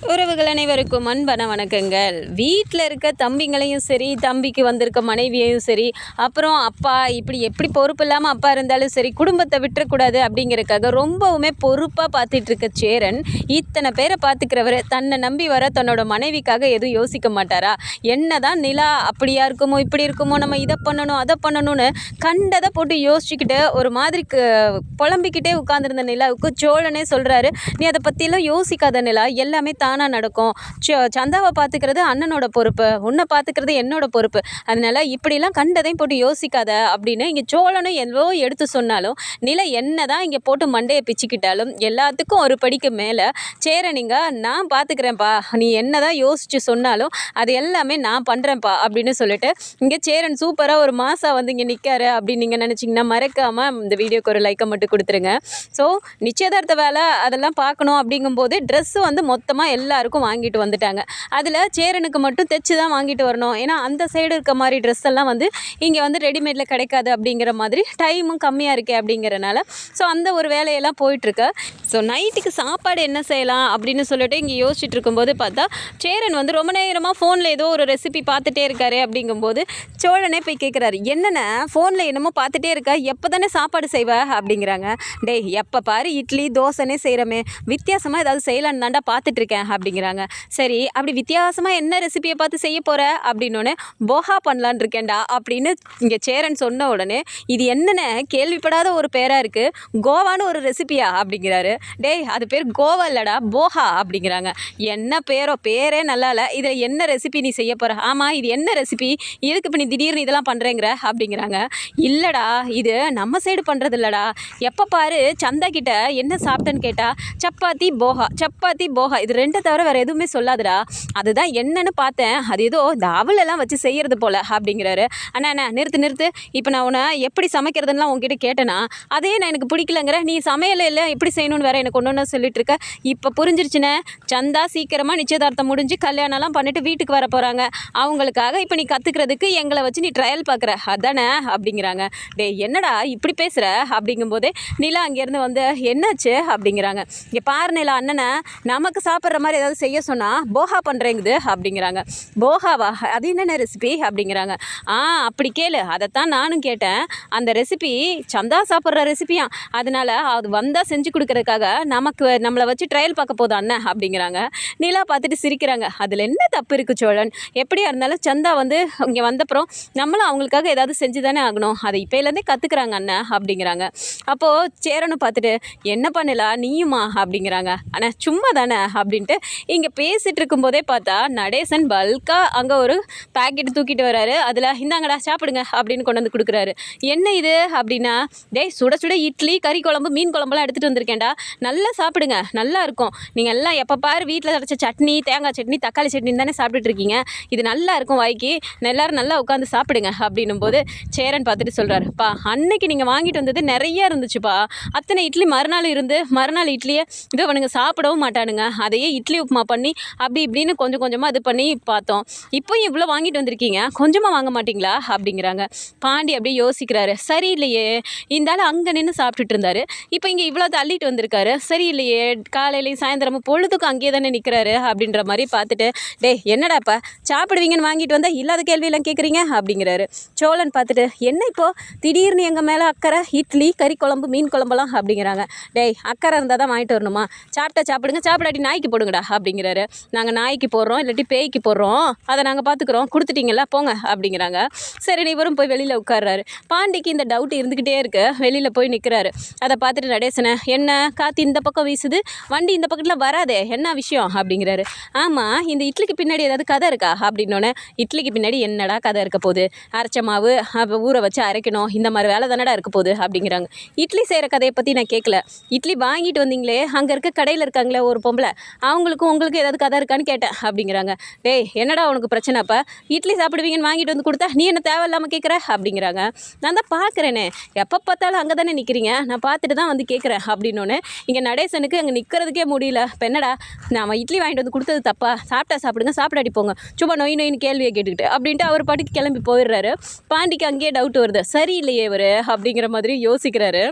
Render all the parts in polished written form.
உறவுகள் அனைவருக்கும் அன்பான வணக்கங்கள். வீட்டில் இருக்க தம்பிங்களையும் சரி, தம்பிக்கு வந்திருக்க மனைவியையும் சரி, அப்புறம் அப்பா இப்படி எப்படி பொறுப்பு இல்லாமல் அப்பா இருந்தாலும் சரி, குடும்பத்தை விட்டுறக்கூடாது அப்படிங்கிறதுக்காக ரொம்பவுமே பொறுப்பாக பார்த்துட்டு இருக்க சேரன், இத்தனை பேரை பார்த்துக்கிறவர் தன்னை நம்பி வர தன்னோட மனைவிக்காக எதுவும் யோசிக்க மாட்டாரா? என்னதான் நிலா அப்படியா இருக்குமோ, இப்படி இருக்குமோ, நம்ம இதை பண்ணணும் அதை பண்ணணும்னு கண்டதை போட்டு யோசிச்சுக்கிட்டு ஒரு மாதிரி புலம்பிக்கிட்டே உட்காந்துருந்த நிலாவுக்கு சோழனே சொல்கிறாரு, நீ அதை பற்றியெல்லாம் யோசிக்காத நிலா, எல்லாமே தானாக நடக்கும். சந்தாவை பார்த்துக்கிறது அண்ணனோட பொறுப்பு, உன்னை பார்த்துக்கிறது என்னோட பொறுப்பு. அதனால இப்படிலாம் கண்டதையும் போட்டு யோசிக்காத அப்படின்னு இங்கே சோழனும் எவ்வளோ எடுத்து சொன்னாலும் நிலை என்னதான் இங்கே போட்டு மண்டையை பிச்சுக்கிட்டாலும் எல்லாத்துக்கும் ஒரு படிக்கு மேலே சேரனிங்க நான் பார்த்துக்கிறேன்ப்பா, நீ என்னதான் யோசிச்சு சொன்னாலும் அது எல்லாமே நான் பண்ணுறேன்ப்பா அப்படின்னு சொல்லிட்டு இங்கே சேரன் சூப்பராக ஒரு மாதம் வந்து இங்கே நிற்காரு அப்படின்னு நீங்கள் நினச்சிங்கன்னா மறக்காமல் இந்த வீடியோக்கு ஒரு லைக்கை மட்டும் கொடுத்துருங்க. ஸோ நிச்சயதார்த்த வேலை அதெல்லாம் பார்க்கணும் அப்படிங்கும்போது ட்ரெஸ்ஸு வந்து மொத்தமாக எல்லாருக்கும் வாங்கிட்டு வந்துட்டாங்க. அதில் சேரனுக்கு மட்டும் தைச்சி தான் வாங்கிட்டு வரணும், ஏன்னா அந்த சைடு இருக்க மாதிரி ட்ரெஸ் எல்லாம் வந்து இங்கே வந்து ரெடிமேடில் கிடைக்காது அப்படிங்கிற மாதிரி டைமும் கம்மியாக இருக்கே அப்படிங்கிறனால ஸோ அந்த ஒரு வேலையெல்லாம் போயிட்டுருக்கு. ஸோ நைட்டுக்கு சாப்பாடு என்ன செய்யலாம் அப்படின்னு சொல்லிட்டு இங்கே யோசிச்சுட்டு இருக்கும்போது பார்த்தா சேரன் வந்து ரொம்ப நேரமாக ஃபோனில் ஏதோ ஒரு ரெசிபி பார்த்துட்டே இருக்காரு. அப்படிங்கும்போது சோழனே போய் கேட்குறாரு, என்னென்ன ஃபோனில் என்னமோ பார்த்துட்டே இருக்கா, எப்போ தானே சாப்பாடு செய்வ அப்படிங்கிறாங்க. டேய் எப்போ பாரு இட்லி தோசைனே செய்கிறோமே, வித்தியாசமாக ஏதாவது செய்யலான்னு தாண்டா பார்த்துட்ருக்கேன் அப்படிங்கிறாங்க. சரி அப்படி வித்தியாசமாக என்ன ரெசிபியை பார்த்து செய்ய போகிற அப்படின்னோடனே போஹா பண்ணலான் இருக்கேன்டா அப்படின்னு இங்கே சேரன் சொன்ன உடனே இது என்னென்ன கேள்விப்படாத ஒரு பேராக இருக்குது, கோவான்னு ஒரு ரெசிபியா அப்படிங்கிறாரு. டேய் அது பேர் கோவா இல்லைடா போஹா அப்படிங்கிறாங்க. என்ன பேரோ, பேரே நல்லா இல்லை, இதில் என்ன ரெசிபி நீ செய்ய போகிற? ஆமாம் இது என்ன ரெசிபி, இதுக்கு இப்போ நீ திடீர்னு இதெல்லாம் பண்ணுறேங்கிற அப்படிங்கிறாங்க. இல்லைடா இது நம்ம சைடு பண்ணுறது இல்லைடா, எப்போ பாரு சந்தா கிட்ட என்ன சாப்பிட்டேன்னு கேட்டால் சப்பாத்தி போஹா சப்பாத்தி போஹா இது ரெண்டை தவிர வேறு எதுவுமே சொல்லாதுடா, அதுதான் என்னன்னு பார்த்தேன், அது ஏதோ இந்த அவலெல்லாம் வச்சு செய்கிறது போல் அப்படிங்கிறாரு. அண்ணா நிறுத்து, இப்போ நான் உன்னை எப்படி சமைக்கிறதுலாம் உங்ககிட்ட கேட்டேன்னா அதே நான் எனக்கு பிடிக்கலங்கிற, நீ சமையல் இல்லை எப்படி செய்யணும்னு வேறு எனக்கு ஒன்று சொல்லிட்டு இருக்க. இப்போ புரிஞ்சிருச்சுண்ணே, சந்தா சீக்கிரமாக நிச்சயதார்த்தம் முடிஞ்சு கல்யாணம்லாம் பண்ணிட்டு வீட்டுக்கு வர போகிறாங்க, அவங்களுக்காக இப்போ நீ கற்றுக்கிறதுக்கு எங்களை வச்சு நீ ட்ரையல் பார்க்குற அதானே அப்படிங்கிறாங்க. டே என்னடா இப்படி பேசுகிற அப்படிங்கும்போதே நிலா அங்கேருந்து வந்து என்னாச்சு அப்படிங்கிறாங்க. இங்கே பாரு நிலா, அண்ணனை நமக்கு சாப்பிட்ற மாதிரி ஏதாவது செய்ய சொன்னால் போஹா பண்ணுறேங்குது அப்படிங்கிறாங்க. போஹாவா, அது என்னென்ன ரெசிபி அப்படிங்கிறாங்க. அப்படி கேளு, அதைத்தான் நானும் கேட்டேன், அந்த ரெசிபி சந்தா சாப்பிட்ற ரெசிபியா, அதனால அது வந்தால் செஞ்சு கொடுக்கறதுக்காக நம்மளை வச்சு ட்ரையல் பார்க்க போதும் அண்ணன் அப்படிங்கிறாங்க. நிலா பார்த்துட்டு சிரிக்கிறாங்க. அதில் என்ன தப்பு இருக்குது சோழன், எப்படியா இருந்தாலும் சந்தா வந்து இங்கே வந்தப்புறம் நம்மளும் அவங்களுக்காக ஏதாவது செஞ்சு தானே ஆகணும், அதை இப்போலேருந்தே கற்றுக்குறாங்க அண்ணன் அப்படிங்கிறாங்க. அப்போது சேரனும் பார்த்துட்டு என்ன பண்ணலாம் நீயுமா அப்படிங்கிறாங்க. ஆனால் சும்மா தானே அப்படின்ட்டு இங்கே பேசிகிட்டு இருக்கும்போதே பார்த்தா நடேசன் பல்காக அங்கே ஒரு பேக்கெட் தூக்கிட்டு வராரு. அதில் இந்தாங்கடா சாப்பிடுங்க அப்படின்னு கொண்டு வந்து கொடுக்குறாரு. என்ன இது அப்படின்னா, டேய் சுட சுட இட்லி கறி குழம்பு மீன் குழம்புலாம் எடுத்துகிட்டு வந்திருக்கேன்டா, நல்லா சாப்பிடுங்க நல்லா இருக்கும், நீங்கள் எல்லாம் எப்போ பாரு வீட்டில் அரைச்ச சட்னி தேங்காய் சட்னி தக்காளி சட்னி தானே சாப்பிட்டுட்டு இருக்கீங்க, இது நல்லா இருக்கும் வாய்க்கு, எல்லோரும் நல்லா உட்காந்து சாப்பிடுங்க அப்படின்னும் போது சேரன் பார்த்துட்டு சொல்கிறாரு, பா அன்னைக்கு நீங்கள் வாங்கிட்டு வந்தது நிறையா இருந்துச்சுப்பா, அத்தனை இட்லி மறுநாள் இட்லியை இதோ அவனுங்க சாப்பிடவும் மாட்டானுங்க, அதையே இட்லி உப்புமா பண்ணி அப்படி இப்படின்னு கொஞ்சம் கொஞ்சமாக இது பண்ணி பார்த்தோம், இப்போ இவ்வளோ வாங்கிட்டு வந்திருக்கீங்க கொஞ்சமாக வாங்க மாட்டிங்களா அப்படிங்கிறாங்க. பாண்டி அப்படியே யோசிக்கிறாரு, சரியில்லையே இருந்தாலும் அங்கே நின்று சாப்பிட்டுட்டு இருந்தாரு, இப்போ இங்கே இவ்வளோ தள்ளிட்டு வந்திருக்காரு, சரியில்லையே காலையிலையும் சாயந்தரமும் பொழுதுக்கும் அங்கேயே தானே நிற்கிறாரு அப்படின்ற மாதிரி பார்த்துட்டு, டே என்னடாப்பா சாப்பிடுவீங்கன்னு வாங்கிட்டு வந்தால் இல்லாத கேள்வியெல்லாம் கேட்குறீங்க அப்படிங்கிறாரு. சோழன் பார்த்துட்டு என்ன இப்போது திடீர்னு எங்கள் மேலே அக்கறை, இட்லி கறி குழம்பு மீன் குழம்பெல்லாம் அப்படிங்கிறாங்க. டேய் அக்கறை இருந்தால் தான் வாங்கிட்டு வரணுமா, சாப்பிட்டா சாப்பிடுங்க, சாப்பிடாட்டி நாய்க்கு போடுங்கடா அப்படிங்கிறாரு. நாங்கள் நாய்க்கு போடுறோம் இல்லாட்டி பேய்க்கு போடுறோம், அதை நாங்கள் பார்த்துக்குறோம், கொடுத்துட்டீங்களா போங்க அப்படிங்கிறாங்க. சரி இவரும் போய் வெளியில் உட்கார்றாரு. பாண்டிக்கு இந்த டவுட் இருந்துக்கிட்டே இருக்கு, வெளியில் போய் நிற்கிறாரு. அதை பார்த்துட்டு நடேசனை, என்ன காற்று இந்த பக்கம் வீசுது, வண்டி இந்த பக்கத்தில் வராதே என்ன விஷயம் அப்படிங்கிறாரு. ஆமாம் இந்த இட்லிக்கு பின்னாடி ஏதாவது கதை இருக்கா அப்படின்னோடனே, இட்லிக்கு பின்னாடி என்னடா கதை இருக்க போகுது, அரைச்ச மாவு ஊற வச்சு அரைக்கணும், இந்த மாதிரி வேலை தானடா இருக்க போகுது அப்படிங்கிறாங்க. இட்லி செய்கிற கதையை பற்றி நான் கேட்கல, இட்லி வாங்கிட்டு வந்தீங்களே அங்கே இருக்க கடையில் இருக்காங்களே ஒரு பொம்பளை, அவங்களுக்கும் உங்களுக்கு ஏதாவது கதை இருக்கான்னு கேட்டேன் அப்படிங்கிறாங்க. டேய் என்னடா உனக்கு பிரச்சனைப்பா, இட்லி சாப்பிடுவீங்கன்னு வாங்கிட்டு வந்து கொடுத்தா நீ என்ன தேவையில்லாமல் கேட்குற அப்படிங்கிறாங்க. நான் தான் பார்க்குறேனே எப்போ பார்த்தாலும் அங்கே தானே நிற்கிறீங்க, நான் பார்த்துட்டு தான் வந்து கேட்குறேன் அப்படின்னோடனே இங்கே நடேசனுக்கு அங்கே நிற்கிறதுக்கே முடியல. இப்போ என்னடா நாம் இட்லி வாங்கிட்டு வந்து கொடுத்தது தப்பா, சாப்பிட்டா சாப்பிடுங்க சாப்பிடாடி போங்க, சும்மா நொயின்னு கேள்வியை கேட்டுக்கிட்டு அப்படின்ட்டு அவர் பாட்டுக்கு கிளம்பி போயிடுறாரு. பாண்டிக்கு அங்கேயே டவுட் வருது, சரியில்லையே இவர் அப்படிங்கிற மாதிரி யோசிக்கிறாரு.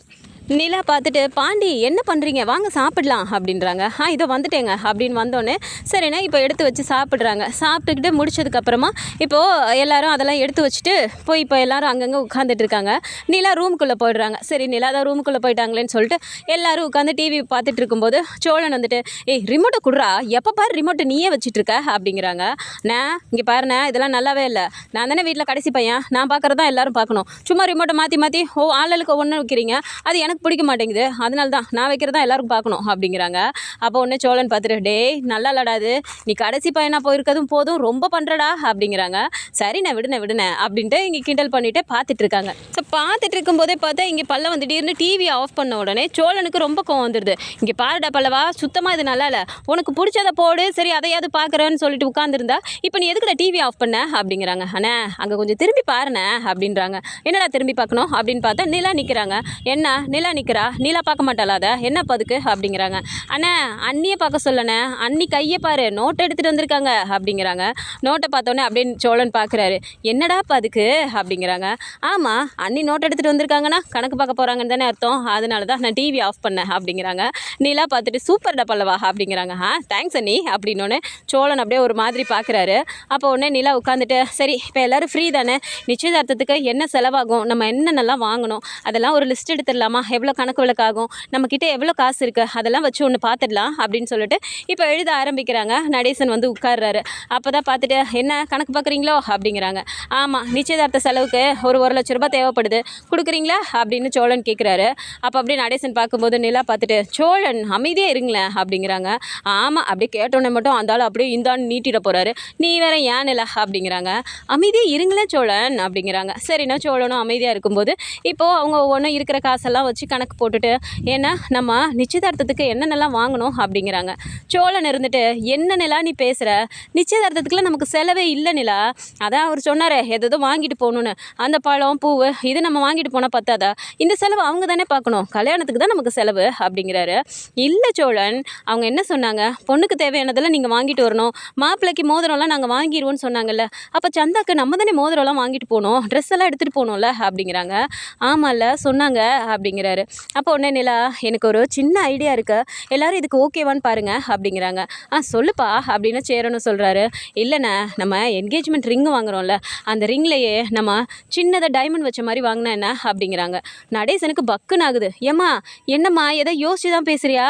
நிலா பார்த்துட்டு, பாண்டி என்ன பண்ணுறீங்க, வாங்க சாப்பிடலாம் அப்படின்றாங்க. இதோ வந்துட்டேங்க அப்படின்னு வந்தோடனே சரிண்ணா இப்போ எடுத்து வச்சு சாப்பிட்றாங்க. சாப்பிட்டுக்கிட்டு முடிச்சதுக்கப்புறமா இப்போது எல்லாரும் அதெல்லாம் எடுத்து வச்சுட்டு போய் இப்போ எல்லாரும் அங்கங்கே உட்காந்துட்டு இருக்காங்க. நிலா ரூமுக்குள்ளே போயிடுறாங்க. சரி நிலா தான் ரூமுக்குள்ளே போயிட்டாங்களேன்னு சொல்லிட்டு எல்லாரும் உட்காந்து டிவி பார்த்துட்டு இருக்கும்போது சோழன் வந்துட்டு, ஏய் ரிமோட்டை குடுறா, எப்போ பாரு ரிமோட்டை நீயே வச்சுட்டு இருக்க அப்படிங்கிறாங்க. நான் இங்கே பாருண்ணே, இதெல்லாம் நல்லாவே இல்லை. நான் தானே வீட்டில் கடைசி பையன், நான் பார்க்குறது தான் எல்லாரும் பார்க்கணும். சும்மா ரிமோட்டை மாற்றி மாற்றி ஆளுக்கு ஒவ்வொன்று வைக்கிறீங்க, அது எனக்கு பிடிக்க மாட்டேங்குது. அதனால தான் நான் வைக்கிறதா எல்லாரும் பார்க்கணும் அப்படிங்கிறாங்க. அப்போ உடனே சோழன் பார்த்துட்டு, டேய் நல்லா இல்லாடாது, நீ கடைசி பையனாக போயிருக்கதும் போதும், ரொம்ப பண்ணுறடா அப்படிங்கிறாங்க. சரி நான் விடுனேன் அப்படின்ட்டு இங்கே கிண்டல் பண்ணிட்டு பார்த்துட்டு இருக்காங்க. ஸோ பார்த்துட்டு இருக்கும்போதே பார்த்தா இங்கே பல்ல வந்து திடீர்னு டிவி ஆஃப் பண்ண உடனே சோழனுக்கு ரொம்ப கோவம் வந்துடுது. இங்கே பாருடா பல்லவா, சுத்தமாக இது நல்லா இல்லை, உனக்கு பிடிச்சதை போடு, சரி அதையாவது பார்க்குறேன்னு சொல்லிட்டு உட்காந்துருந்தா இப்போ நீ எதுக்குடா டிவி ஆஃப் பண்ண அப்படிங்கிறாங்க. அண்ணா அங்கே கொஞ்சம் திரும்பி பாருண்ணே அப்படின்றாங்க. என்னடா திரும்பி பார்க்கணும் அப்படின்னு பார்த்தா நிலா நிற்கிறாங்க. என்ன நிலா நிற்கிறா, நிலா பார்க்க மாட்டாளா, அதை என்னப்பா அதுக்கு அப்படிங்கிறாங்க. அண்ணா அண்ணியை பார்க்க சொல்லண்ணே, அண்ணி கையை பாரு, நோட்டை எடுத்துகிட்டு வந்திருக்காங்க அப்படிங்கிறாங்க. நோட்டை பார்த்தோன்னே அப்படின்னு சோழன் பார்க்குறாரு. என்னடாப்பா அதுக்கு அப்படிங்கிறாங்க. ஆமாம் அண்ணி நோட் எடுத்துகிட்டு வந்திருக்காங்கன்னா கணக்கு பார்க்க போகிறாங்கன்னு தானே அர்த்தம், அதனால தான் நான் டிவி ஆஃப் பண்ணேன் அப்படிங்கிறாங்க. நிலா பார்த்துட்டு சூப்பர்டா பல்லவா அப்படிங்கிறாங்க. தேங்க்ஸ் அண்ணி அப்படின்னோடனே சோழன் அப்படியே ஒரு மாதிரி பார்க்குறாரு. அப்போ உடனே நிலா உட்காந்துட்டு, சரி இப்போ எல்லோரும் ஃப்ரீ தானே, நிச்சயதார்த்தத்துக்கு என்ன செலவாகும், நம்ம என்னென்னலாம் வாங்கணும் அதெல்லாம் ஒரு லிஸ்ட் எடுத்துடலாமா, எவ்வளோ கணக்கு விளக்காகும், நம்மக்கிட்ட எவ்வளோ காசு இருக்குது அதெல்லாம் வச்சு ஒன்று பார்த்துடலாம் அப்படின்னு சொல்லிட்டு இப்போ எழுத ஆரம்பிக்கிறாங்க. நடேசன் வந்து உட்கார்றாரு. அப்போ தான் பார்த்துட்டு, என்ன கணக்கு பார்க்குறீங்களோ அப்படிங்கிறாங்க. ஆமாம் நிச்சயதார்த்த செலவுக்கு ஒரு 1,00,000 ரூபாய் தேவைப்படுது, கொடுக்குறீங்களா அப்படின்னு சோழன் கேட்குறாரு. அப்போ அப்படியே நடேசன் பார்க்கும்போது நிலா பார்த்துட்டு, சோழன் அமைதியாக இருங்களேன் அப்படிங்கிறாங்க. ஆமாம் அப்படியே கேட்டோன்னே மட்டும் அந்த ஆள் அப்படியே இந்தான்னு நீட்டிட போகிறாரு. நீ வேற ஏன் நிலா அப்படிங்கிறாங்க. அமைதியாக இருங்களேன் சோழன் அப்படிங்கிறாங்க. சரிண்ணா சோழனும் அமைதியாக இருக்கும்போது இப்போது அவங்க ஒவ்வொன்றும் இருக்கிற காசெல்லாம் வச்சு கணக்கு போட்டுட்டு, ஏன்னா நம்ம நிச்சயதார்த்தத்துக்கு என்னென்னலாம் வாங்கணும் அப்படிங்கிறாங்க. சோழன் இருந்துட்டு, என்ன நிலா நீ பேசுகிற, நிச்சயதார்த்தத்துக்குலாம் நமக்கு செலவே இல்லை நிலா, அதான் அவர் சொன்னார் எதோ வாங்கிட்டு போகணுன்னு, அந்த பழம் பூவு இது நம்ம வாங்கிட்டு போனால் பத்தாதா, இந்த செலவு அவங்க தானே பார்க்கணும், கல்யாணத்துக்கு தான் நமக்கு செலவு அப்படிங்கிறாரு. இல்லை சோழன், அவங்க என்ன சொன்னாங்க, பொண்ணுக்கு தேவையானதெல்லாம் நீங்கள் வாங்கிட்டு வரணும், மாப்பிள்ளைக்கு மோதிரம்லாம் நாங்கள் வாங்கிடுவோன்னு சொன்னாங்கல்ல, அப்போ சந்தாக்கு நம்ம தானே மோதிரம்லாம் வாங்கிட்டு போகணும், ட்ரெஸ் எல்லாம் எடுத்துகிட்டு போகணும்ல அப்படிங்கிறாங்க. ஆமாம்ல சொன்னாங்க அப்படிங்கிறாரு. அப்போ உடனே நிலா, எனக்கு ஒரு சின்ன ஐடியா இருக்குது, எல்லோரும் இதுக்கு ஓகேவான்னு பாருங்க அப்படிங்கிறாங்க. சொல்லுப்பா அப்படின்னு சேரணும் சொல்கிறாரு. இல்லைண்ணே நம்ம என்கேஜ்மெண்ட் ரிங்கு வாங்குகிறோம்ல, அந்த ரிங்லேயே நம்ம சின்னதாக டைமண்ட் வச்ச மாதிரி வாங்கினா என்ன அப்படிங்கிறாங்க. நடேசனுக்கு பக்குன்னு ஆகுது. ஏம்மா என்னம்மா எதை யோசிச்சு தான் பேசுகிறியா,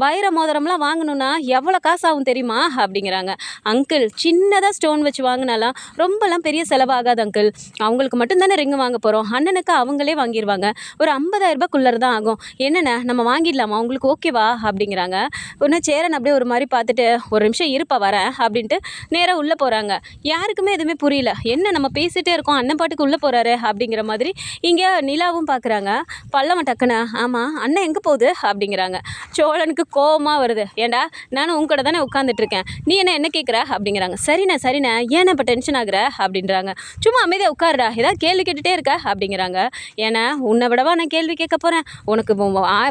வைர மோதிரம்லாம் வாங்கணுன்னா எவ்வளோ காசு ஆகும் தெரியுமா அப்படிங்கிறாங்க. அங்கிள் சின்னதாக ஸ்டோன் வச்சு வாங்கினாலாம் ரொம்பலாம் பெரிய செலவாகாது அங்கிள், அவங்களுக்கு மட்டும்தானே ரிங்கு வாங்க போகிறோம், அண்ணனுக்கு அவங்களே வாங்கிடுவாங்க, ஒரு 50,000 ரூபாய்க்குள்ளே தான் ஆகும், என்னென்ன நம்ம வாங்கிடலாமா, உங்களுக்கு ஓகேவா அப்படிங்கிறாங்க. ஒன்று சேரன் அப்படியே ஒரு மாதிரி பார்த்துட்டு, ஒரு நிமிஷம் இருப்பா வரேன் அப்படின்ட்டு நேராக உள்ளே போகிறாங்க. யாருக்குமே எதுவுமே புரியல, என்ன நம்ம பேசிகிட்டே இருக்கோம் அண்ணன் பாட்டுக்கு உள்ளே போகிறாரு அப்படிங்கிற மாதிரி. இங்கே நிலாவும் பார்க்குறாங்க. பல்லவன் டக்குன்னு, ஆமாம் அண்ணன் எங்கே போகுது அப்படிங்கிறாங்க. சோழனுக்கு கோபமாக வருது. ஏண்டா நானும் உங்க கூட தானே உட்காந்துட்ருக்கேன், நீ என்ன கேட்குற அப்படிங்கிறாங்க. சரிண்ணே ஏன்னா இப்போ டென்ஷன் ஆகுற அப்படின்றாங்க. சும்மா அமைதியாக உட்காருடா, ஏதாவது கேள்வி கேட்டுகிட்டே இருக்க அப்படிங்கிறாங்க. ஏன்னா உன்னை விடவா நான் கேள்வி கேட்க போகிறேன், உனக்கு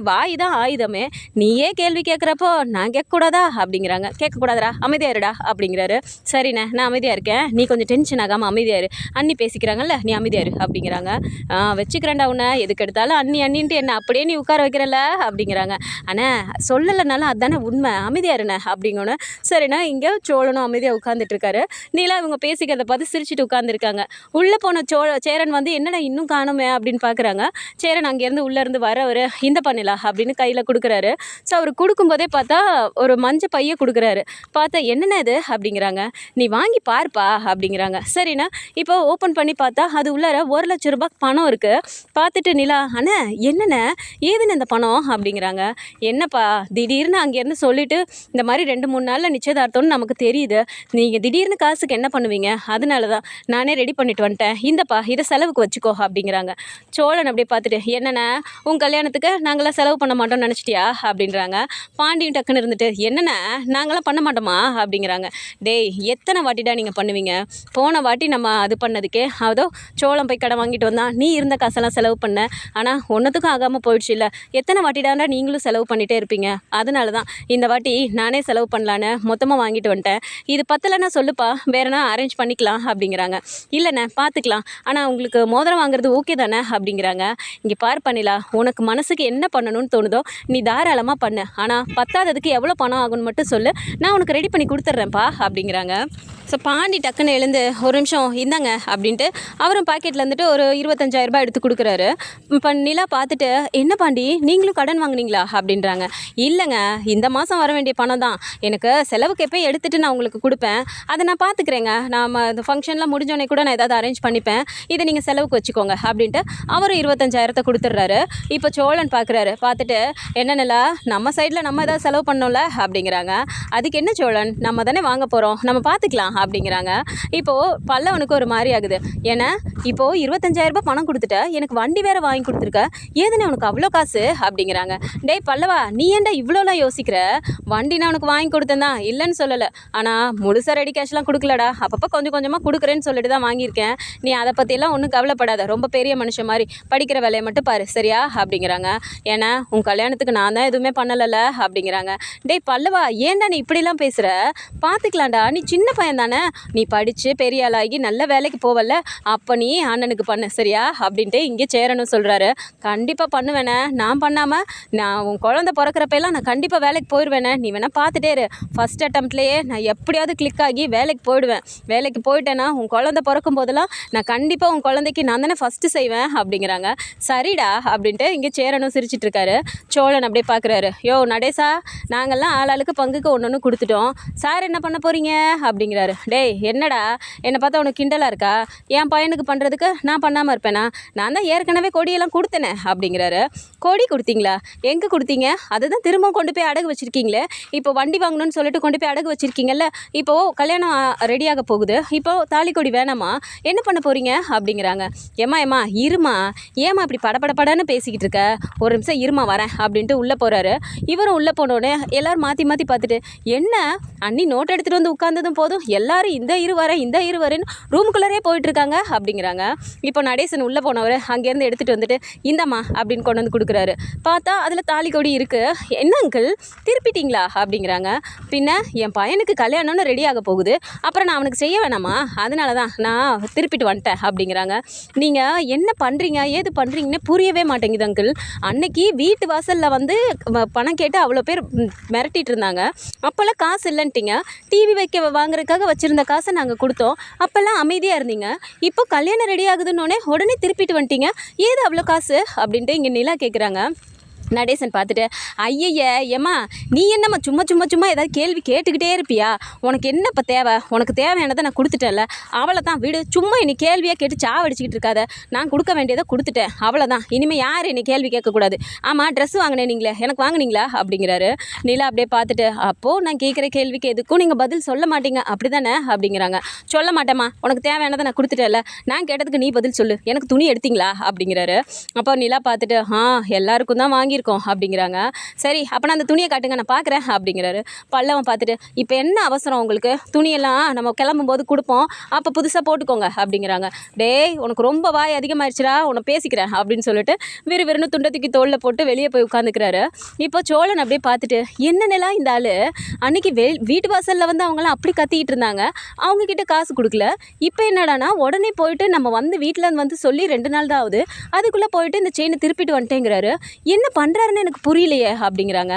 வாய் தான் ஆயுதமே, நீயே கேள்வி கேட்குறப்போ நான் கேட்கக்கூடாதா அப்படிங்கிறாங்க. கேட்கக்கூடாதா, அமைதியாக இருடா அப்படிங்கிறாரு. சரிண்ணே நான் அமைதியாக இருக்கேன், நீ கொஞ்சம் டென்ஷன் ஆகாமல் அமைதியாக இரு, அண்ணி பேசிக்கிறாங்கல்ல நீ அமைதியாக இரு அப்படிங்கிறாங்க. வச்சுக்கிறேன்டா உன்னை, எதுக்கு எடுத்தாலும் அண்ணின்ட்டு என்ன அப்படியே நீ உட்கார வைக்கிறல்ல அப்படிங்கிறாங்க. அண்ணா சொல்லலைனாலும் அதுதானே உண்மை, அமைதியாக இருண்ணே அப்படிங்கன்னு. சரிண்ணா இங்கே சோழனும் அமைதியாக உட்காந்துட்டு இருக்காரு. நீலா இவங்க பேசிக்கிறத பார்த்து சிரிச்சுட்டு உட்காந்துருக்காங்க. உள்ளே போன சேரன் வந்து என்னடா இன்னும் காணுமே அப்படின்னு பார்க்குறாங்க. சேரன் அங்கேருந்து உள்ளேருந்து வரவர், இந்த பண்ணிலா அப்படின்னு கையில் கொடுக்குறாரு. ஸோ அவர் கொடுக்கும்போதே பார்த்தா ஒரு மஞ்சள் பையை கொடுக்குறாரு. பார்த்தா என்னென்ன இது அப்படிங்கிறாங்க. நீ வாங்கி பார்ப்பா அப்படிங்கிறாங்க. சரிண்ணா இப்போ ஓப்பன் பண்ணி பார்த்தா அது உள்ளார 1,00,000 ரூபாய் பணம் இருக்குது. பார்த்துட்டு நிலா, அண்ணா என்னென்ன ஏதுன்னு இந்த பணம் அப்படிங்கிறாங்க. என்னப்பா திடீர்னு அங்கேருந்து சொல்லிவிட்டு இந்த மாதிரி 2-3 நாளில் நிச்சயதார்த்தம்னு நமக்கு தெரியுது, நீங்கள் திடீர்னு காசுக்கு என்ன பண்ணுவீங்க, அதனால தான் நானே ரெடி பண்ணிட்டு வந்துட்டேன், இந்தப்பா இதை செலவுக்கு வச்சுக்கோ அப்படிங்கிறாங்க. சோழன் அப்படியே பார்த்துட்டு, என்னென்ன உன் கல்யாணத்துக்கு நாங்களாம் செலவு பண்ண மாட்டோம்னு நினச்சிட்டியா அப்படின்றாங்க. பாண்டியும் டக்குன்னு இருந்துட்டு, என்னென்ன நாங்களாம் பண்ண மாட்டோமா அப்படிங்கிறாங்க. டேய் எத்தனை வாட்டிடா நீங்கள் பண்ணுவீங்க, போன வாட்டி நம்ம அது பண்ணதுக்கே அதோ சோளம் போய் கடை வாங்கிட்டு வந்தான், நீ இருந்த காசெல்லாம் செலவு பண்ண, ஆனால் ஒன்றுத்துக்கும் ஆகாமல் போயிடுச்சு இல்லை, எத்தனை வாட்டிடாண்டா நீங்களும் செலவு பண்ணிகிட்டே இருப்பீங்க, அதனால தான் இந்த வாட்டி நானே செலவு பண்ணலான்னு மொத்தமாக வாங்கிட்டு வந்துட்டேன், இது பத்தலைன்னா சொல்லுப்பா வேறனா அரேஞ்ச் பண்ணிக்கலாம் அப்படிங்கிறாங்க. இல்லைண்ணே பார்த்துக்கலாம், ஆனால் உங்களுக்கு மோதிரம் வாங்குறது ஓகே தானே அப்படிங்கிறாங்க. இங்கே பார் பண்ணிலா, உனக்கு மனசுக்கு என்ன பண்ணணும்னு தோணுதோ நீ தாராளமாக பண்ணு, ஆனால் பத்தாததுக்கு எவ்வளோ பணம் ஆகும்னு மட்டும் சொல்லு, நான் உனக்கு ரெடி பண்ணி கொடுத்துட்றேன்ப்பா அப்படிங்கிறாங்க. ஸோ பாண்டி டக்குன்னு எழுந்து ஒரு நிமிஷம் இந்தாங்க அப்படின்ட்டு அவரும் பாக்கெட்டில் இருந்துட்டு ஒரு 25,000 ரூபாய் எடுத்து கொடுக்குறாரு. இப்போ நிலா பார்த்துட்டு, என்ன பாண்டி நீங்களும் கடன் வாங்குனீங்களா அப்படின்றாங்க. இல்லைங்க, இந்த மாதம் வர வேண்டிய பணம் தான், எனக்கு செலவுக்கு எப்போ எடுத்துகிட்டு நான் உங்களுக்கு கொடுப்பேன், அதை நான் பார்த்துக்கிறேங்க, நாம் இந்த ஃபங்க்ஷன்லாம் முடிஞ்சோடனே கூட நான் ஏதாவது அரேஞ்ச் பண்ணிப்பேன், இதை நீங்கள் செலவுக்கு வச்சுக்கோங்க அப்படின்ட்டு அவரும் 25,000 கொடுத்துட்றாரு. இப்போ சோழன் பார்க்குறாரு, பார்த்துட்டு என்ன நிலா நம்ம சைடில் நம்ம ஏதாவது செலவு பண்ணோம்ல அப்படிங்கிறாங்க. அதுக்கு என்ன சோழன், நம்ம தானே வாங்க போகிறோம், நம்ம பார்த்துக்கலாம் அப்படிங்கிறாங்க. இப்போது பல்லவனுக்கு ஒரு மாதிரி ஆகுது. ஏன்னா இப்போது 25,000 ரூபாய் பணம் கொடுத்துட்ட, எனக்கு வண்டி வேறு வாங்கி கொடுத்துருக்க, ஏதுன்னு உனக்கு அவ்வளோ காசு அப்படிங்கிறாங்க. டேய் பல்லவா, நீ ஏன்டா இவ்வளோலாம் யோசிக்கிற, வண்டி நான் உனக்கு வாங்கி கொடுத்தேன் தான், இல்லைன்னு சொல்லலை, ஆனால் முழுசாக ரெடி கேஷ்லாம் கொடுக்கலடா, அப்பப்போ கொஞ்சம் கொஞ்சமாக கொடுக்குறேன்னு சொல்லிட்டு தான் வாங்கியிருக்கேன், நீ அதை பற்றியெல்லாம் ஒன்றும் கவலைப்படாத, ரொம்ப பெரிய மனுஷன் மாதிரி படிக்கிற வேலையை மட்டும் பாரு சரியா அப்படிங்கிறாங்க. ஏன்னா உன் கல்யாணத்துக்கு நான் தான் எதுவுமே பண்ணலைல்ல அப்படிங்கிறாங்க. டேய் பல்லவா, ஏன்டா நீ இப்படிலாம் பேசுகிற, பார்த்துக்கலாம்டா, நீ சின்ன பையன் தானே, நீ படித்து பெரிய ஆளாகி நல்ல வேலைக்கு போவல, அப்போ நீ அண்ணனுக்கு பண்ணு சரியா அப்படின்ட்டு இங்கே சேரணும் சொல்கிறாரு. கண்டிப்பாக பண்ணுவேனே, நான் பண்ணாமல் நான் உன் குழந்தை பிறக்கிறப்பெல்லாம் நான் கண்டிப்பாக வேலைக்கு போயிடுவேனே, நீ வேணால் பார்த்துட்டே இரு, ஃபஸ்ட் அட்டம்ப்ட்லேயே நான் எப்படியாவது கிளிக் ஆகி வேலைக்கு போயிடுவேன், வேலைக்கு போயிட்டேன்னா உன் குழந்தை பிறக்கும் போதெல்லாம் நான் கண்டிப்பாக உன் குழந்தைக்கு நான் தானே ஃபஸ்ட்டு செய்வேன் அப்படிங்கிறாங்க. சரிடா அப்படின்ட்டு இங்கே சேரணும் சிரிச்சிட்டு இருக்காரு. சோழன் அப்படியே பார்க்குறாரு. யோ நடேசா, நாங்கள்லாம் ஆளாளுக்கு பங்குக்கு ஒன்று கொடுத்துட்டோம், சார் என்ன பண்ண போகிறீங்க அப்படிங்கிறாரு. டேய் என்னடா என்னை பார்த்தா உனக்கு கிண்டலாக இருக்கா, என் பையனுக்கு பண்ணுறதுக்கு நான் பண்ணாமல் இருப்பேனா, நான் தான் ஏற்கனவே கொடியெல்லாம் கொடுத்தேனே அப்படிங்கிறாரு. கொடி கொடுத்தீங்களா, எங்கே கொடுத்தீங்க, அதுதான் திரும்ப கொண்டு போய் அடகு வச்சுருக்கீங்களே, இப்போ வண்டி வாங்கணும்னு சொல்லிட்டு கொண்டு போய் அடகு வச்சுருக்கீங்கல்ல, இப்போது கல்யாணம் ரெடியாக போகுது, இப்போது தாலி கொடி வேணாமா, என்ன பண்ண போகிறீங்க அப்படிங்கிறாங்க. ஏம்மா இருமா, ஏம்மா இப்படி படபடன்னு பேசிக்கிட்டு இருக்க, ஒரு நிமிஷம் இருமா வரேன் அப்படின்ட்டு உள்ளே போகிறாரு. இவரும் உள்ளே போனோடனே எல்லோரும் மாற்றி மாற்றி பார்த்துட்டு, என்ன அண்ணி நோட் எடுத்துகிட்டு வந்து உட்காந்ததும் போதும் எல்லாரும் இந்த இரு வரேன்னு ரூமுக்குள்ளே போயிட்டுருக்காங்க அப்படிங்கிறாங்க. இப்போ நடேசன் உள்ளே போனவர் அங்கேருந்து எடுத்துகிட்டு வந்துட்டு இந்தம்மா அப்படின்னு கொண்டு வந்து கொடுக்குறாரு. பார்த்தா அதில் தாலி கொடி இருக்குது. என்ன அங்கிள் திருப்பிட்டீங்களா அப்படிங்கிறாங்க. பின்ன என் பையனுக்கு கல்யாணம்னு ரெடியாக போகுது, அப்புறம் நான் அவனுக்கு செய்ய வேணாமா, அதனால தான் நான் திருப்பிட்டு வந்துட்டேன் அப்படிங்கிறாங்க. நீங்கள் என்ன பண்ணுறீங்க ஏது பண்ணுறீங்கன்னு புரியவே மாட்டேங்குது அங்கிள், அன்னைக்கு வீட்டு வாசலில் வந்து பணம் கேட்டு அவ்வளோ பேர் மிரட்டிட்டு இருந்தாங்க, அப்போல்லாம் காசு இல்லைன்ட்டிங்க, டிவி வைக்க வாங்குறதுக்காக வச்சுருந்த காசை நாங்கள் கொடுத்தோம், அப்போல்லாம் அமைதியாக இருந்தீங்க, இப்போ கல்யாணம் ரெடி ஆகுதுன்னொடனே உடனே திருப்பிட்டு வந்துட்டீங்க, ஏது அவ்வளோ காசு அப்படின்ட்டு இங்கே நிலா கேட்குறாங்க. நடேசன் பார்த்துட்டு, ஐயய்ய ஏம்மா நீ என்னம்மா சும்மா ஏதாவது கேள்வி கேட்டுக்கிட்டே இருப்பியா, உனக்கு என்ன இப்போ தேவை, உனக்கு தேவையானதை நான் கொடுத்துட்டேன்ல, அவ்வளோதான் விடு, சும்மா என்னை கேள்வியாக கேட்டு சாவடிச்சிக்கிட்டு இருக்காத, நான் கொடுக்க வேண்டியதை கொடுத்துட்டேன் அவ்வளோதான், இனிமேல் யார் என்னை கேள்வி கேட்கக்கூடாது. ஆமாம் ட்ரெஸ் வாங்கினேன் நீங்களே, எனக்கு வாங்கினீங்களா அப்படிங்கிறாரு. நிலா அப்படியே பார்த்துட்டு, அப்போது நான் கேட்குற கேள்விக்கு எதுக்கும் நீங்கள் பதில் சொல்ல மாட்டீங்க அப்படி தானே அப்படிங்கிறாங்க. சொல்ல மாட்டேம்மா, உனக்கு தேவையானதை நான் கொடுத்துட்டேன்ல, நான் கேட்டதுக்கு நீ பதில் சொல்லு, எனக்கு துணி எடுத்தீங்களா அப்படிங்கிறாரு. அப்போ நிலா பார்த்துட்டு, எல்லாருக்கும் தான் வாங்கியிருக்கோம் அப்படிங்கிறாங்க. சரி அப்போனா அந்த துணியை காட்டுங்க நான் பார்க்குறேன் அப்படிங்கிறாரு. பல்லவன் பார்த்துட்டு, இப்போ என்ன அவசரம் உங்களுக்கு, துணியெல்லாம் நம்ம கிளம்பும்போது கொடுப்போம், அப்போ புதுசாக போட்டுக்கோங்க அப்படிங்கிறாங்க. டேய் உனக்கு ரொம்ப வாய் அதிகமாகிடுச்சுடா, உன்னை பேசிக்கிறேன் அப்படின்னு சொல்லிட்டு விறுவிறுன்னு துண்டத்துக்கு தோளில் போட்டு வெளியே போய் உட்காந்துக்கிறாரு. இப்போ சோழன் அப்படியே பார்த்துட்டு, என்ன நிலா இந்த ஆள் அன்னைக்கு வீட்டு வாசலில் வந்து அவங்களாம் அப்படி கத்திக்கிட்டு இருந்தாங்க, அவங்கக்கிட்ட காசு கொடுக்கல, இப்போ என்னடானா உடனே போயிட்டு நம்ம வந்து வீட்டில் வந்து சொல்லி 2 நாள் தான் ஆகுது, அதுக்குள்ளே போயிட்டு இந்த செயினை திருப்பிட்டு வந்துட்டேங்கிறாரு, என்ன பண்ணுறாருன்னு எனக்கு புரியலையே அப்படிங்கிறாங்க.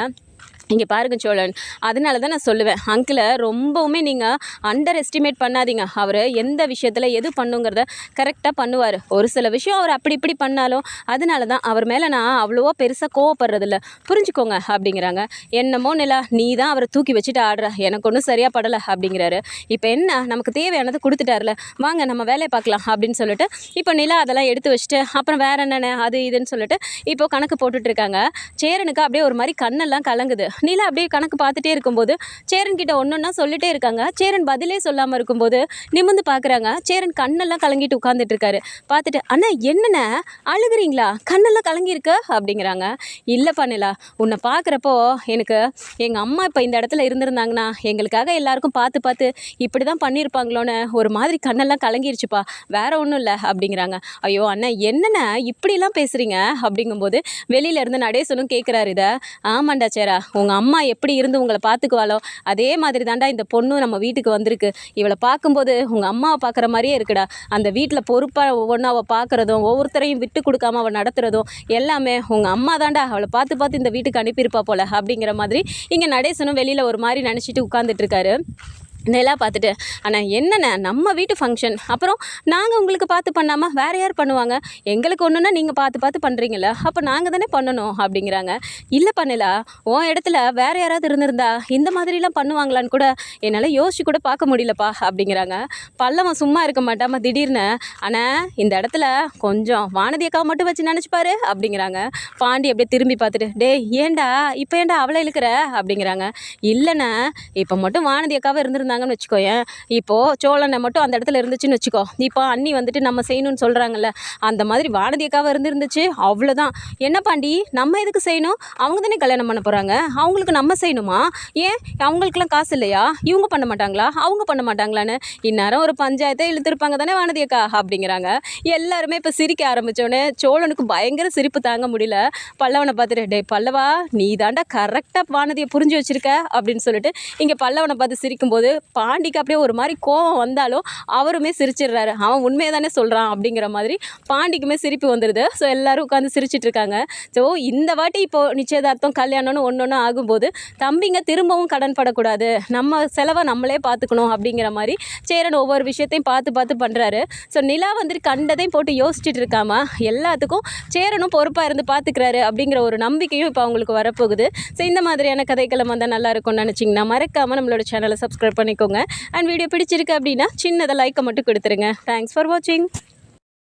இங்கே பாருங்க சோழன், அதனால தான் நான் சொல்லுவேன், அங்கிளை ரொம்பவுமே நீங்கள் அண்டர் எஸ்டிமேட் பண்ணாதீங்க, அவர் எந்த விஷயத்தில் எது பண்ணுங்கிறத கரெக்டாக பண்ணுவார், ஒரு சில விஷயம் அவர் அப்படி இப்படி பண்ணாலும் அதனால தான் அவர் மேலே நான் அவ்வளோவா பெருசாக கோவப்படுறதில்ல, புரிஞ்சுக்கோங்க அப்படிங்கிறாங்க. என்னமோ நிலா நீ தான் அவரை தூக்கி வச்சுட்டு ஆடுற, எனக்கு ஒன்றும் சரியாக படலை அப்படிங்கிறாரு. இப்போ என்ன நமக்கு தேவையானது கொடுத்துட்டார்ல, வாங்க நம்ம வேலையை பார்க்கலாம் அப்படின்னு சொல்லிட்டு இப்போ நிலா அதெல்லாம் எடுத்து வச்சுட்டு அப்புறம் வேறு என்னென்ன அது இதுன்னு சொல்லிட்டு இப்போ கணக்கு போட்டுட்ருக்காங்க. சேரனுக்கு அப்படியே ஒரு மாதிரி கண்ணெல்லாம் கலங்குது. நிலா அப்படியே கணக்கு பார்த்துட்டே இருக்கும்போது சேரன் கிட்ட ஒன்றா சொல்லிட்டே இருக்காங்க. சேரன் பதிலே சொல்லாமல் இருக்கும்போது நிமிர்ந்து பார்க்குறாங்க. சேரன் கண்ணெல்லாம் கலங்கிட்டு உட்காந்துட்டு இருக்காரு. பார்த்துட்டு, அண்ணா என்னண்ணே அழுகுறீங்களா, கண்ணெல்லாம் கலங்கியிருக்கு அப்படிங்கிறாங்க. இல்லைப்பா நிலா, உன்னை பார்க்குறப்போ எனக்கு எங்கள் அம்மா இப்போ இந்த இடத்துல இருந்திருந்தாங்கன்னா எங்களுக்காக எல்லாருக்கும் பார்த்து பார்த்து இப்படி தான் பண்ணியிருப்பாங்களோன்னு ஒரு மாதிரி கண்ணெல்லாம் கலங்கிருச்சுப்பா, வேற ஒன்றும் இல்லை அப்படிங்கிறாங்க. ஐயோ அண்ணா என்னண்ணே இப்படிலாம் பேசுகிறீங்க அப்படிங்கும்போது வெளியிலேருந்து நடேசனும் கேட்குறாரு. இதை ஆமாண்டா சேரா, உங்கள் அம்மா எப்படி இருந்து உங்களை பார்த்துக்குவாளோ அதே மாதிரி தாண்டா இந்த பொண்ணும் நம்ம வீட்டுக்கு வந்திருக்கு. இவளை பார்க்கும்போது உங்கள் அம்மாவை பார்க்குற மாதிரியே இருக்குடா. அந்த வீட்டில் பொறுப்பாக ஒவ்வொன்றும் அவள் பார்க்குறதும் ஒவ்வொருத்தரையும் விட்டு கொடுக்காம அவள் நடத்துகிறதும் எல்லாமே உங்கள் அம்மா தாண்டா அவளை பார்த்து பார்த்து இந்த வீட்டுக்கு அனுப்பியிருப்பா போல அப்படிங்கிற மாதிரி இங்கே நடேசனும் வெளியில் ஒரு மாதிரி நினச்சிட்டு உட்காந்துட்ருக்காரு. நிலா பார்த்துட்டு, ஆனால் என்னென்ன நம்ம வீட்டு ஃபங்க்ஷன், அப்புறம் நாங்கள் உங்களுக்கு பார்த்து பண்ணாமல் வேறு யார் பண்ணுவாங்க? எங்களுக்கு ஒன்றுன்னா நீங்கள் பார்த்து பார்த்து பண்ணுறீங்களா, அப்போ நாங்கள் தானே பண்ணணும் அப்படிங்கிறாங்க. இல்லை பண்ணலா, உன் இடத்துல வேறு யாராவது இருந்திருந்தா இந்த மாதிரிலாம் பண்ணுவாங்களான்னு கூட என்னால் யோசிச்சு கூட பார்க்க முடியலப்பா அப்படிங்கிறாங்க. பல்லவன் சும்மா இருக்க மாட்டாமல் திடீர்னு, ஆனால் இந்த இடத்துல கொஞ்சம் வானதி அக்காவை மட்டும் வச்சு நினச்சிப்பாரு அப்படிங்கிறாங்க. பாண்டி அப்படியே திரும்பி பார்த்துட்டு, டேய் ஏண்டா இப்போ ஏண்டா அவளை இழுக்கிற அப்படிங்கிறாங்க. இல்லைண்ணா, இப்போ மட்டும் வானதி அக்காவை இருந்திருந்தாங்கன்னு வச்சுக்கோயேன், இப்போது சோழனை மட்டும் அந்த இடத்துல இருந்துச்சுன்னு வச்சுக்கோ, இப்போ அண்ணி வந்துட்டு நம்ம செய்யணும்னு சொல்கிறாங்கல்ல, அந்த மாதிரி வானதி அக்காவை இருந்துருந்துச்சு அவ்வளோதான். என்ன பாண்டி, நம்ம எதுக்கு செய்யணும்? அவங்க தானே கல்யாணம் பண்ண போகிறாங்க, அவங்களுக்கு நம்ம செய்யணுமா? ஏன் அவங்களுக்குலாம் காசு இல்லையா? இவங்க பண்ண மாட்டாங்களா, அவங்க பண்ண மாட்டாங்களான்னு இந்நேரம் ஒரு பஞ்சாயத்தை இழுத்துருப்பாங்க தானே வானதி அக்கா அப்படிங்கிறாங்க. எல்லாருமே இப்போ சிரிக்க ஆரம்பித்தோடனே சோழனுக்கு பயங்கர சிரிப்பு தாங்க முடியல. பல்லவனை பார்த்துட்டு, டே பல்லவா, நீ தாண்டா கரெக்டாக வானதியை புரிஞ்சு வச்சுருக்க அப்படின்னு சொல்லிட்டு இங்கே பல்லவனை பார்த்து சிரிக்கும்போது பாண்டிக்கு அப்படியே ஒரு மாதிரி கோவம் வந்தாலும் அவருமே சிரிச்சிடுறாரு. அவன் உண்மையை தானே சொல்கிறான் அப்படிங்கிற மாதிரி பாண்டிக்குமே சிரிப்பு வந்துடுது. ஸோ எல்லோரும் உட்காந்து சிரிச்சிட்டு இருக்காங்க. ஸோ இந்த வாட்டி இப்போது நிச்சயதார்த்தம் கல்யாணம்னு ஒன்று ஆகும்போது தம்பிங்க திரும்பவும் கடன் படக்கூடாது, நம்ம செலவை நம்மளே பார்த்துக்கணும் அப்படிங்கிற மாதிரி சேரன் ஒவ்வொரு விஷயத்தையும் பார்த்து பார்த்து பண்ணுறாரு. ஸோ நிலா வந்துட்டு கண்டதையும் போட்டு யோசிச்சுட்டு இருக்காம எல்லாத்துக்கும் சேரனும் பொறுப்பாக இருந்து பார்த்துக்கிறாரு அப்படிங்கிற ஒரு நம்பிக்கையும் இப்போ அவங்களுக்கு வரப்போகுது. ஸோ இந்த மாதிரியான கதைக்களம் வந்தால் நல்லா இருக்கும்னு நினச்சிங்கன்னா மறக்காமல் நம்மளோட சேனலை சப்ஸ்கிரைப் பண்ணிக்கோங்க. அண்ட் வீடியோ பிடிச்சிருக்கு அப்படின்னா சின்னதாக லைக்கை மட்டும் கொடுத்துருங்க. தேங்க்ஸ் ஃபார் வாட்சிங்.